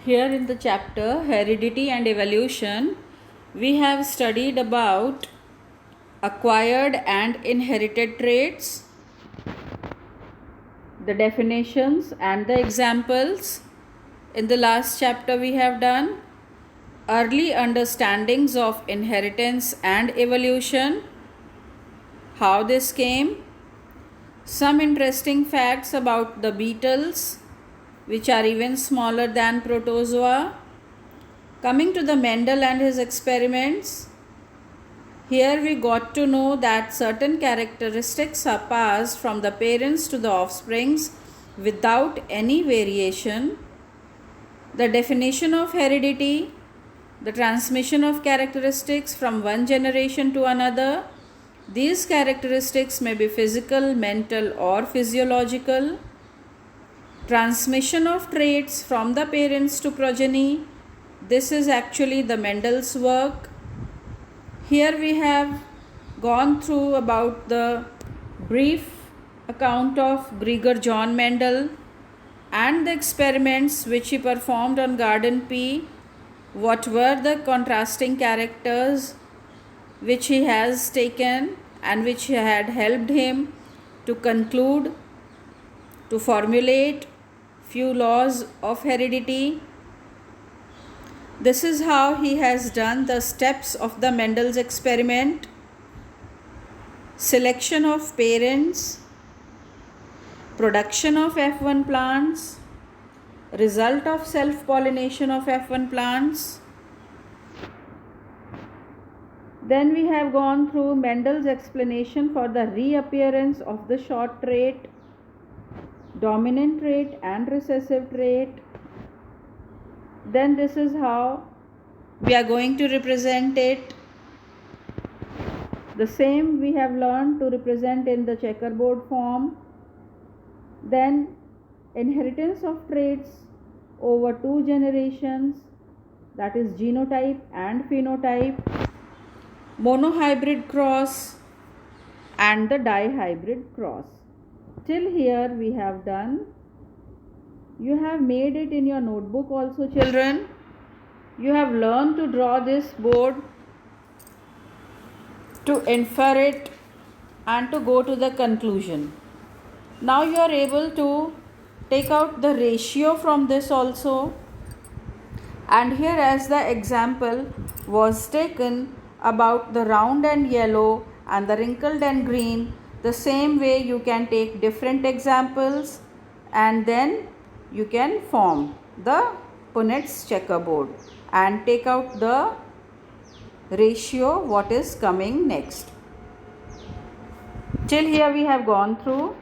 Here in the chapter Heredity and Evolution, we have studied about acquired and inherited traits, the definitions and the examples. In the last chapter, we have done early understandings of inheritance and evolution, how this came, some interesting facts about the beetles, which are even smaller than protozoa. Coming to the Mendel and his experiments, here we got to know that certain characteristics are passed from the parents to the offsprings without any variation. The definition of heredity, the transmission of characteristics from one generation to another. These characteristics may be physical, mental, or physiological. Transmission of traits from the parents to progeny. This is actually the Mendel's work. Here we have gone through about the brief account of Gregor John Mendel and the experiments which he performed on garden pea. What were the contrasting characters which he has taken and which had helped him to conclude, to formulate few laws of heredity. This is how he has done the steps of the Mendel's experiment: selection of parents, production of F1 plants, result of self-pollination of F1 plants. Then we have gone through Mendel's explanation for the reappearance of the short trait, dominant trait and recessive trait. Then this is how we are going to represent it. The same we have learned to represent in the checkerboard form. Then inheritance of traits over two generations, that is genotype and phenotype, monohybrid cross and the dihybrid cross. Till here we have done. You have made it in your notebook also, children. You have learned to draw this board, to infer it and to go to the conclusion. Now you are able to take out the ratio from this also. And here, as the example was taken about the round and yellow and the wrinkled and green, the same way you can take different examples and then you can form the Punnett's checkerboard and take out the ratio what is coming next. Till here we have gone through.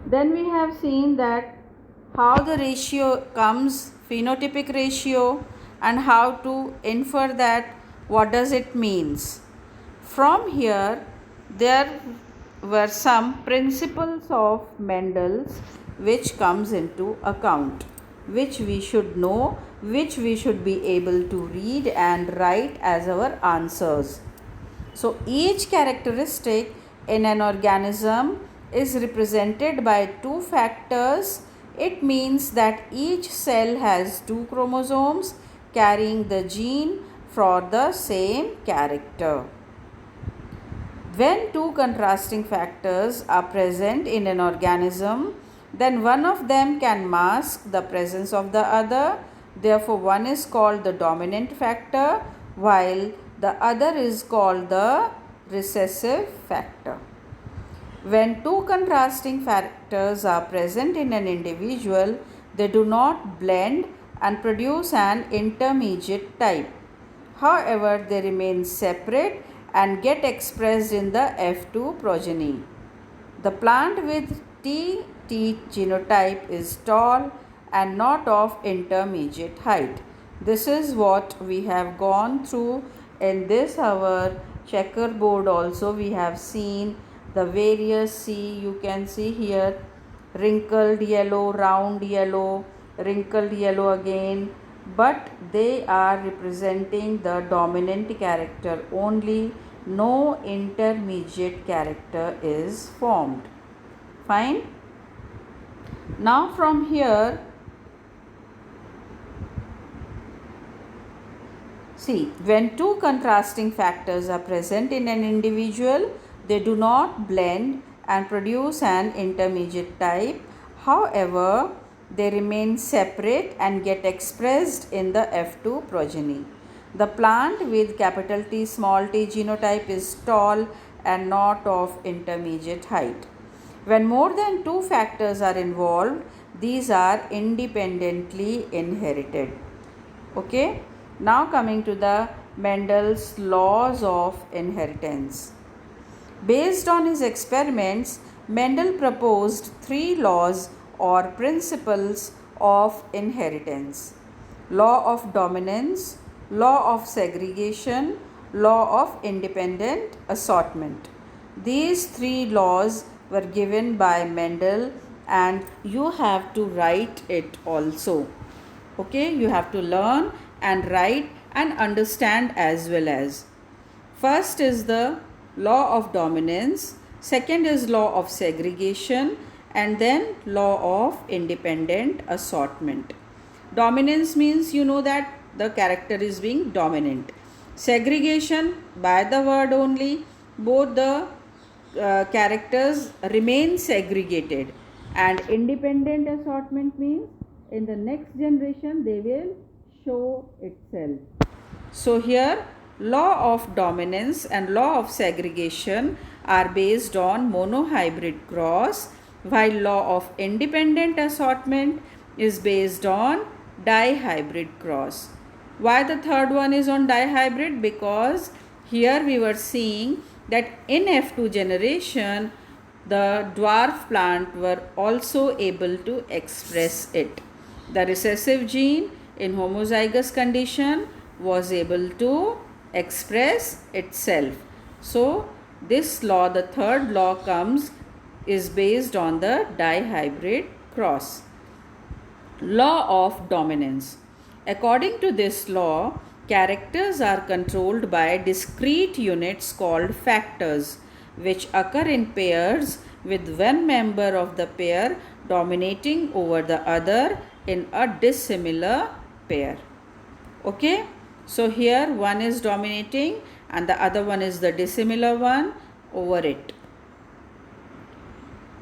Then we have seen that how the ratio comes, phenotypic ratio, and how to infer that, what does it means. From here there were some principles of Mendel's which comes into account, which we should know, which we should be able to read and write as our answers. So each characteristic in an organism is represented by two factors. It means that each cell has two chromosomes carrying the gene for the same character. When two contrasting factors are present in an organism, then one of them can mask the presence of the other. Therefore, one is called the dominant factor, while the other is called the recessive factor. When two contrasting factors are present in an individual, they do not blend and produce an intermediate type. However, they remain separate and get expressed in the F2 progeny. The plant with TT genotype is tall and not of intermediate height. This is what we have gone through in this our checkerboard. Also we have seen the various, see, you can see here wrinkled yellow, round yellow, wrinkled yellow again, but they are representing the dominant character only. No intermediate character is formed. Fine. Now from here See, when two contrasting factors are present in an individual, they do not blend and produce an intermediate type. However, they remain separate and get expressed in the F2 progeny. The plant with capital T small t genotype is tall and not of intermediate height. When more than two factors are involved, these are independently inherited. Okay, now coming to the Mendel's laws of inheritance. Based on his experiments, Mendel proposed three laws or principles of inheritance: law of dominance, law of segregation, law of independent assortment. These three laws were given by Mendel, and you have to write it also. Okay, you have to learn and write and understand as well as. First is the law of dominance, second is law of segregation, and then law of independent assortment. Dominance means you know that the character is being dominant. Segregation, by the word only, both the characters remain segregated. And independent assortment means in the next generation they will show itself. So here law of dominance and law of segregation are based on monohybrid cross, while law of independent assortment is based on dihybrid cross. Why the third one is on dihybrid? Because here we were seeing that in F2 generation the dwarf plant were also able to express it. The recessive gene in homozygous condition was able to express itself. So this law, the third law is based on the dihybrid cross. Law of dominance. According to this law, characters are controlled by discrete units called factors, which occur in pairs with one member of the pair dominating over the other in a dissimilar pair. Okay, so here one is dominating and the other one is the dissimilar one over it.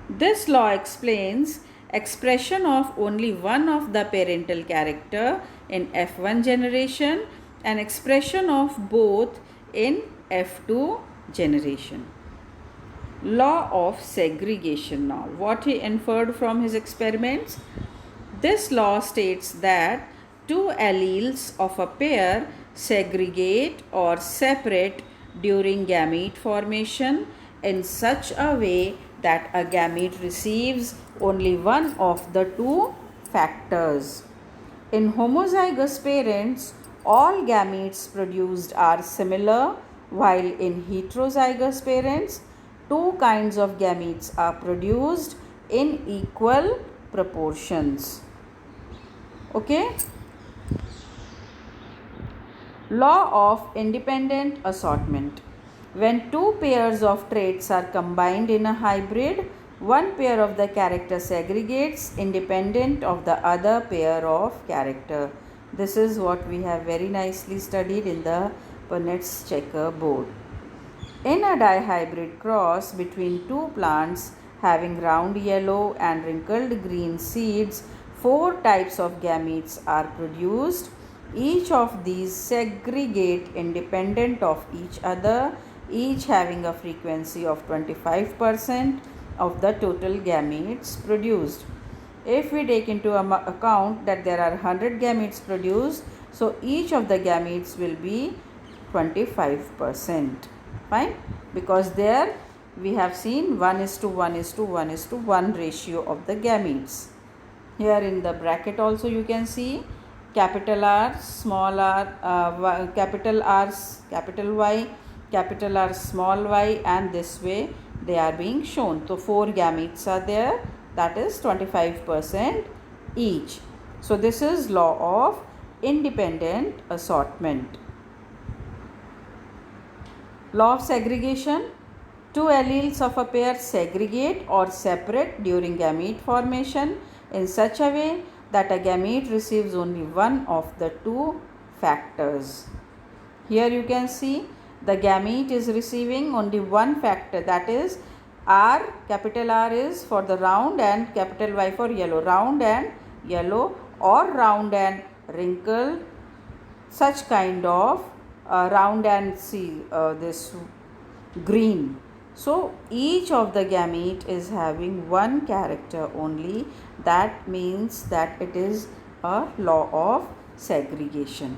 This law explains expression of only one of the parental character in F1 generation and expression of both in F2 generation. Law of segregation now. What he inferred from his experiments? This law states that two alleles of a pair segregate or separate during gamete formation in such a way that a gamete receives only one of the two factors. In homozygous parents, all gametes produced are similar, while in heterozygous parents, two kinds of gametes are produced in equal proportions. Okay? Law of independent assortment. When two pairs of traits are combined in a hybrid, one pair of the character segregates independent of the other pair of character. This is what we have very nicely studied in the Punnet's checker board. In a dihybrid cross between two plants having round yellow and wrinkled green seeds, four types of gametes are produced. Each of these segregate independent of each other, each having a frequency of 25% of the total gametes produced. If we take into account that there are 100 gametes produced, so each of the gametes will be 25%. Fine? Because there we have seen 1:1:1:1 ratio of the gametes. Here in the bracket also you can see capital R, small r, capital R, capital Y, capital R, small y, and this way they are being shown. So 4 gametes are there, that is 25% each. So this is law of independent assortment. Law of segregation. Two alleles of a pair segregate or separate during gamete formation in such a way that a gamete receives only one of the two factors. Here you can see the gamete is receiving only one factor, that is R, capital R is for the round and capital Y for yellow. Round and yellow or round and wrinkled, such kind of round and this green. So each of the gamete is having one character only. That means that it is a law of segregation.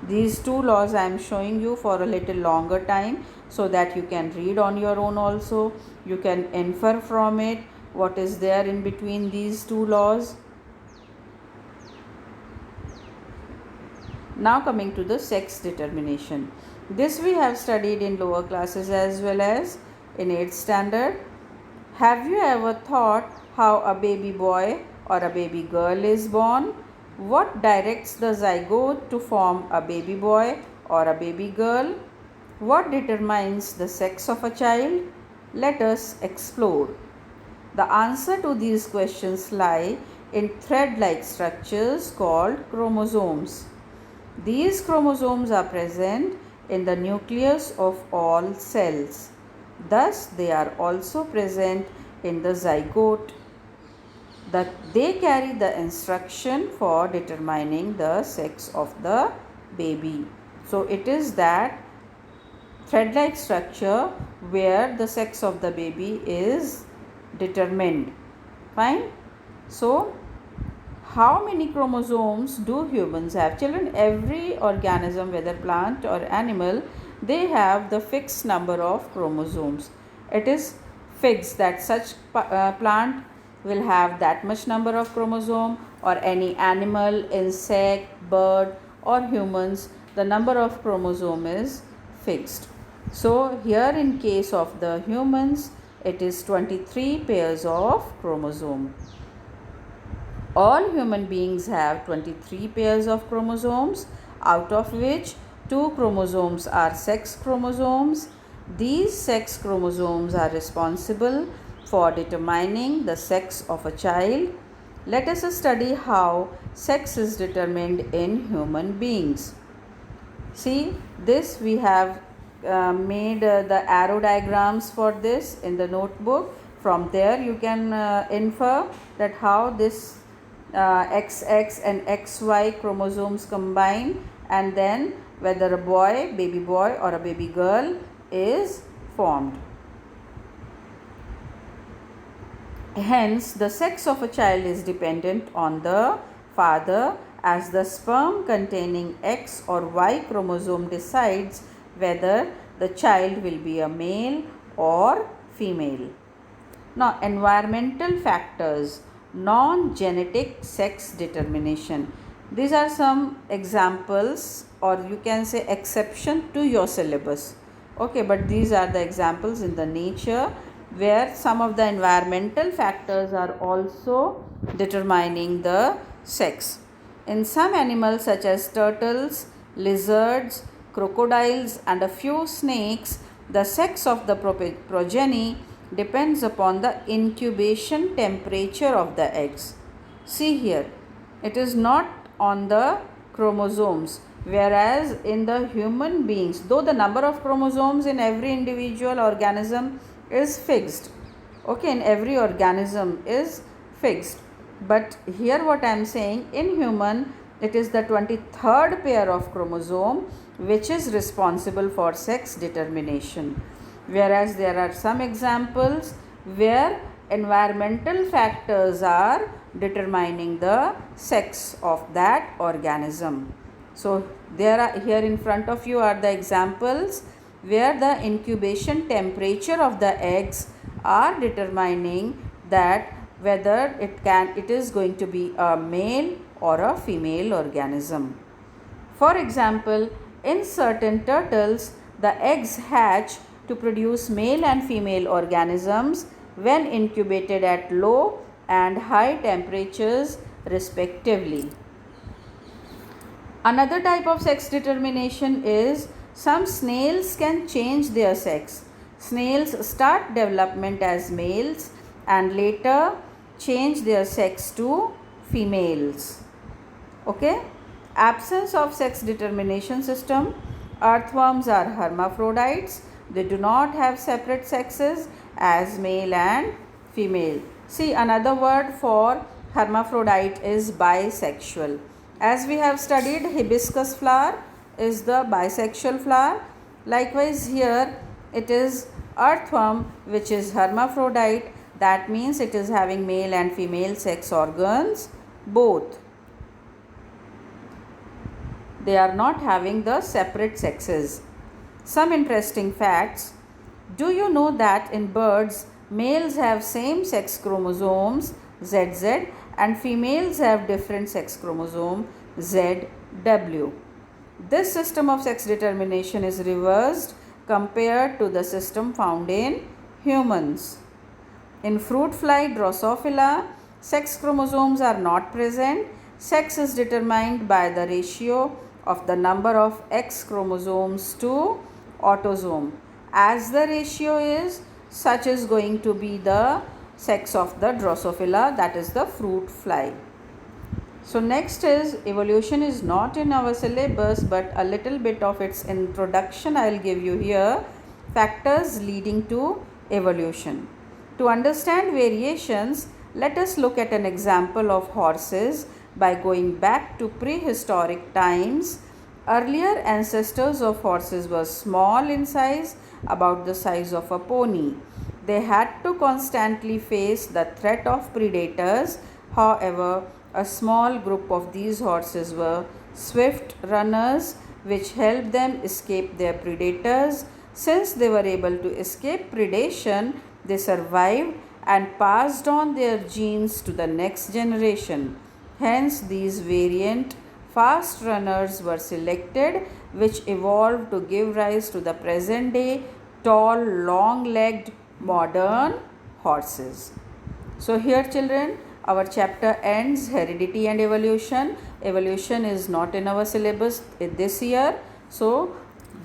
These two laws I am showing you for a little longer time so that you can read on your own also. You can infer from it what is there in between these two laws. Now coming to the sex determination. This we have studied in lower classes as well as in 8th standard. Have you ever thought how a baby boy or a baby girl is born? What directs the zygote to form a baby boy or a baby girl? What determines the sex of a child? Let us explore. The answer to these questions lie in thread-like structures called chromosomes. These chromosomes are present in the nucleus of all cells. Thus, they are also present in the zygote. They carry the instruction for determining the sex of the baby. So, it is that thread-like structure where the sex of the baby is determined. Fine. So, how many chromosomes do humans have? Children, every organism, whether plant or animal, they have the fixed number of chromosomes. It is fixed that such plant will have that much number of chromosome, or any animal, insect, bird or humans, the number of chromosome is fixed. So here in case of the humans, it is 23 pairs of chromosome. All human beings have 23 pairs of chromosomes, out of which 2 chromosomes are sex chromosomes. These sex chromosomes are responsible for determining the sex of a child. Let us study how sex is determined in human beings. See, this we have made the arrow diagrams for this in the notebook. From there you can infer that how this XX and XY chromosomes combine, and then whether a boy, baby boy or a baby girl is formed. Hence, the sex of a child is dependent on the father, as the sperm containing X or Y chromosome decides whether the child will be a male or female. Now, environmental factors, non-genetic sex determination. These are some examples, or you can say exception to your syllabus. Okay, but these are the examples in the nature where some of the environmental factors are also determining the sex. In some animals such as turtles, lizards, crocodiles and a few snakes, the sex of the progeny depends upon the incubation temperature of the eggs. See here, it is not on the chromosomes, whereas in the human beings, though the number of chromosomes in every individual organism is fixed, okay, in every organism is fixed, but here what I am saying, in human it is the 23rd pair of chromosome which is responsible for sex determination, whereas there are some examples where environmental factors are determining the sex of that organism. So there are, here in front of you are the examples where the incubation temperature of the eggs are determining that whether it is going to be a male or a female organism. For example, in certain turtles, the eggs hatch to produce male and female organisms when incubated at low and high temperatures respectively. Another type of sex determination is some snails can change their sex. Snails start development as males and later change their sex to females. Okay? Absence of sex determination system Earthworms are hermaphrodites. They do not have separate sexes as male and female. See, another word for hermaphrodite is bisexual. As we have studied, hibiscus flower is the bisexual flower. Likewise, here it is earthworm, which is hermaphrodite. That means it is having male and female sex organs both. They are not having the separate sexes. Some interesting facts. Do you know that in birds, males have same sex chromosomes ZZ and females have different sex chromosome ZW? This system of sex determination is reversed compared to the system found in humans. In fruit fly Drosophila, sex chromosomes are not present. Sex is determined by the ratio of the number of X chromosomes to autosome. As the ratio is, such is going to be the sex of the Drosophila, that is the fruit fly. So next is evolution is not in our syllabus, but a little bit of its introduction I will give you here. Factors leading to evolution. To understand variations, let us look at an example of horses by going back to prehistoric times. Earlier ancestors of horses were small in size, about the size of a pony. They had to constantly face the threat of predators. However, a small group of these horses were swift runners, which helped them escape their predators. Since they were able to escape predation, they survived and passed on their genes to the next generation. Hence, these variant fast runners were selected, which evolved to give rise to the present day tall, long-legged modern horses. So here children, our chapter ends, heredity and evolution. Evolution is not in our syllabus this year. So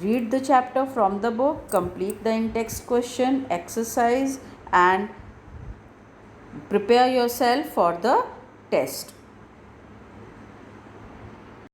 read the chapter from the book, complete the in-text question, exercise and prepare yourself for the test.